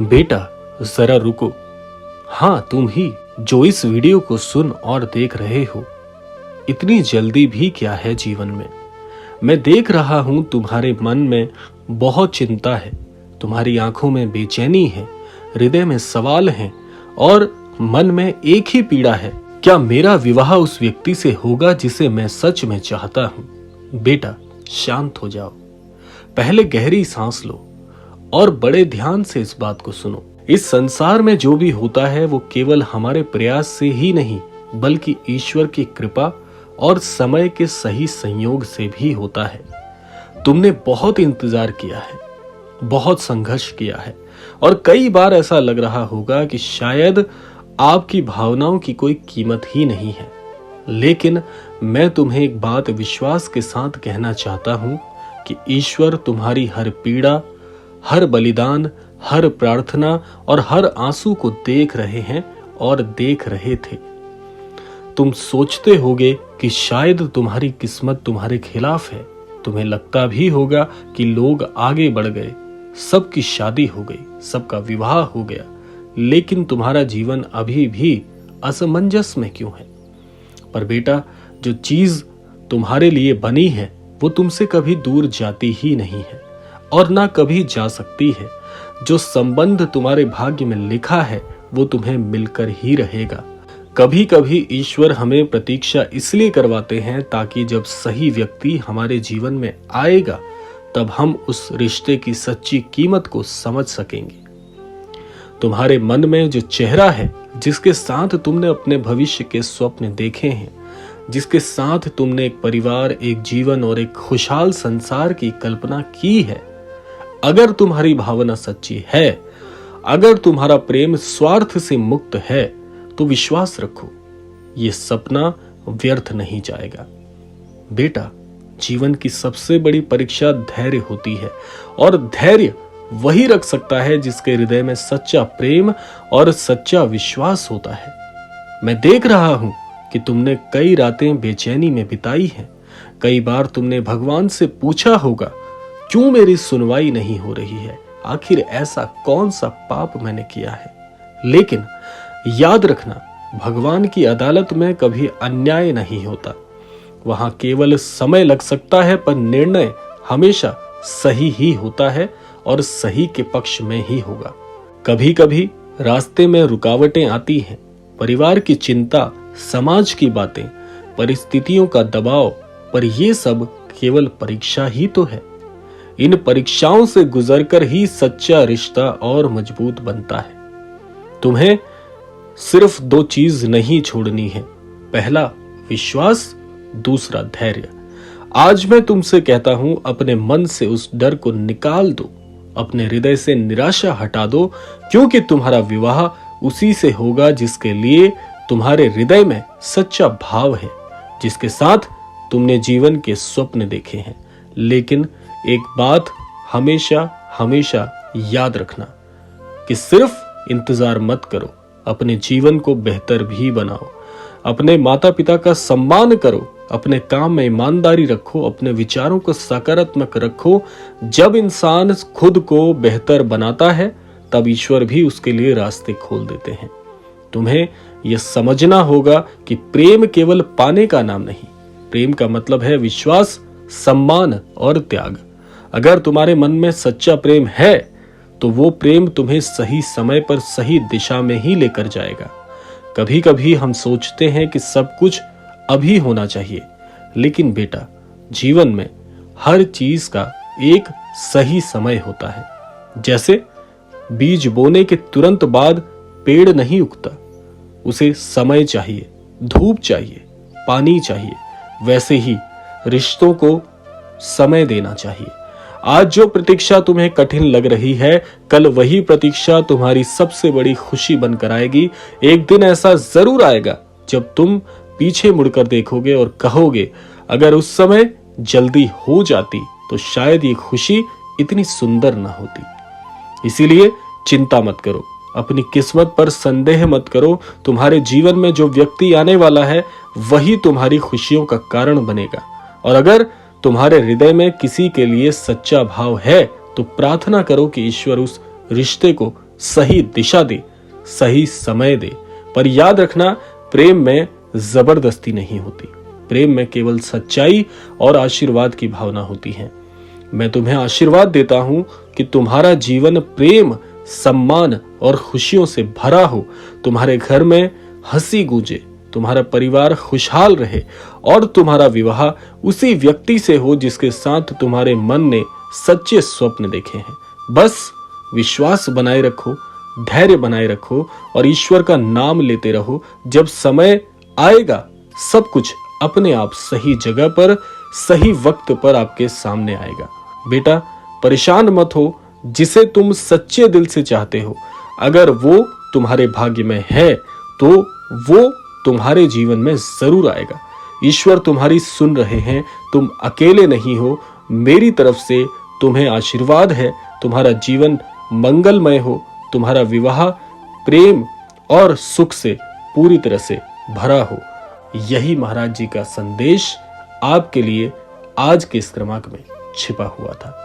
बेटा, जरा रुको। हाँ, तुम ही जो इस वीडियो को सुन और देख रहे हो। इतनी जल्दी भी क्या है जीवन में। मैं देख रहा हूं तुम्हारे मन में बहुत चिंता है, तुम्हारी आंखों में बेचैनी है, हृदय में सवाल हैं और मन में एक ही पीड़ा है। क्या मेरा विवाह उस व्यक्ति से होगा जिसे मैं सच में चाहता हूं? बेटा, शांत हो जाओ। पहले गहरी सांस लो और बड़े ध्यान से इस बात को सुनो। इस संसार में जो भी होता है वो केवल हमारे प्रयास से ही नहीं, बल्कि ईश्वर की कृपा और समय के सही संयोग से भी होता है। तुमने बहुत इंतजार किया है, बहुत संघर्ष किया है और कई बार ऐसा लग रहा होगा कि शायद आपकी भावनाओं की कोई कीमत ही नहीं है। लेकिन मैं तुम्हें एक बात विश्वास के साथ कहना चाहता हूं कि ईश्वर तुम्हारी हर पीड़ा, हर बलिदान, हर प्रार्थना और हर आंसू को देख रहे हैं और देख रहे थे। तुम सोचते होगे कि शायद तुम्हारी किस्मत तुम्हारे खिलाफ है। तुम्हें लगता भी होगा कि लोग आगे बढ़ गए, सबकी शादी हो गई, सबका विवाह हो गया, लेकिन तुम्हारा जीवन अभी भी असमंजस में क्यों है? पर बेटा, जो चीज तुम्हारे लिए बनी है वो तुमसे कभी दूर जाती ही नहीं है और ना कभी जा सकती है। जो संबंध तुम्हारे भाग्य में लिखा है वो तुम्हें मिलकर ही रहेगा। कभी कभी ईश्वर हमें प्रतीक्षा इसलिए करवाते हैं ताकि जब सही व्यक्ति हमारे जीवन में आएगा तब हम उस रिश्ते की सच्ची कीमत को समझ सकेंगे। तुम्हारे मन में जो चेहरा है, जिसके साथ तुमने अपने भविष्य के स्वप्न देखे हैं, जिसके साथ तुमने एक परिवार, एक जीवन और एक खुशहाल संसार की कल्पना की है, अगर तुम्हारी भावना सच्ची है, अगर तुम्हारा प्रेम स्वार्थ से मुक्त है, तो विश्वास रखो, ये सपना व्यर्थ नहीं जाएगा। बेटा, जीवन की सबसे बड़ी परीक्षा धैर्य होती है और धैर्य वही रख सकता है जिसके हृदय में सच्चा प्रेम और सच्चा विश्वास होता है। मैं देख रहा हूं कि तुमने कई रातें बेचैनी में बिताई हैं। कई बार तुमने भगवान से पूछा होगा, क्यों मेरी सुनवाई नहीं हो रही है? आखिर ऐसा कौन सा पाप मैंने किया है? लेकिन याद रखना, भगवान की अदालत में कभी अन्याय नहीं होता। वहां केवल समय लग सकता है, पर निर्णय हमेशा सही ही होता है और सही के पक्ष में ही होगा। कभी कभी रास्ते में रुकावटें आती हैं, परिवार की चिंता, समाज की बातें, परिस्थितियों का दबाव, पर यह सब केवल परीक्षा ही तो है। इन परीक्षाओं से गुजरकर ही सच्चा रिश्ता और मजबूत बनता है। तुम्हें सिर्फ दो चीज नहीं छोड़नी है, पहला विश्वास, दूसरा धैर्य। आज मैं तुमसे कहता हूं, अपने मन से उस डर को निकाल दो, अपने हृदय से निराशा हटा दो, क्योंकि तुम्हारा विवाह उसी से होगा जिसके लिए तुम्हारे हृदय में सच्चा भाव है, जिसके साथ तुमने जीवन के स्वप्न देखे हैं। लेकिन एक बात हमेशा हमेशा याद रखना कि सिर्फ इंतजार मत करो, अपने जीवन को बेहतर भी बनाओ। अपने माता पिता का सम्मान करो, अपने काम में ईमानदारी रखो, अपने विचारों को सकारात्मक रखो। जब इंसान खुद को बेहतर बनाता है तब ईश्वर भी उसके लिए रास्ते खोल देते हैं। तुम्हें यह समझना होगा कि प्रेम केवल पाने का नाम नहीं, प्रेम का मतलब है विश्वास, सम्मान और त्याग। अगर तुम्हारे मन में सच्चा प्रेम है तो वो प्रेम तुम्हें सही समय पर सही दिशा में ही लेकर जाएगा। कभी कभी हम सोचते हैं कि सब कुछ अभी होना चाहिए, लेकिन बेटा, जीवन में हर चीज का एक सही समय होता है। जैसे बीज बोने के तुरंत बाद पेड़ नहीं उगता, उसे समय चाहिए, धूप चाहिए, पानी चाहिए। वैसे ही रिश्तों को समय देना चाहिए। आज जो प्रतीक्षा तुम्हें कठिन लग रही है, कल वही प्रतीक्षा तुम्हारी सबसे बड़ी खुशी बनकर आएगी। एक दिन ऐसा जरूर आएगा जब तुम पीछे मुड़कर देखोगे और कहोगे, अगर उस समय जल्दी हो जाती तो शायद ये खुशी इतनी सुंदर ना होती। इसीलिए चिंता मत करो, अपनी किस्मत पर संदेह मत करो। तुम्हारे जीवन में जो व्यक्ति आने वाला है वही तुम्हारी खुशियों का कारण बनेगा। और अगर तुम्हारे हृदय में किसी के लिए सच्चा भाव है तो प्रार्थना करो कि ईश्वर उस रिश्ते को सही दिशा दे, सही समय दे। पर याद रखना, प्रेम में जबरदस्ती नहीं होती। प्रेम में केवल सच्चाई और आशीर्वाद की भावना होती है। मैं तुम्हें आशीर्वाद देता हूं कि तुम्हारा जीवन प्रेम, सम्मान और खुशियों से भरा हो। तुम्हारे घर में हंसी गूंजे, तुम्हारा परिवार खुशहाल रहे और तुम्हारा विवाह उसी व्यक्ति से हो जिसके साथ तुम्हारे मन ने सच्चे स्वप्न देखे हैं। बस विश्वास बनाए रखो, धैर्य बनाए रखो और ईश्वर का नाम लेते रहो। जब समय आएगा, सब कुछ अपने आप सही जगह पर, सही वक्त पर आपके सामने आएगा। बेटा, परेशान मत हो। जिसे तुम सच्चे दिल से चाहते हो, अगर वो तुम्हारे भाग्य में है तो वो तुम्हारे जीवन में जरूर आएगा। ईश्वर तुम्हारी सुन रहे हैं, तुम अकेले नहीं हो। मेरी तरफ से तुम्हें आशीर्वाद है। तुम्हारा जीवन मंगलमय हो, तुम्हारा विवाह प्रेम और सुख से पूरी तरह से भरा हो। यही महाराज जी का संदेश आपके लिए आज के इस क्रमांक में छिपा हुआ था।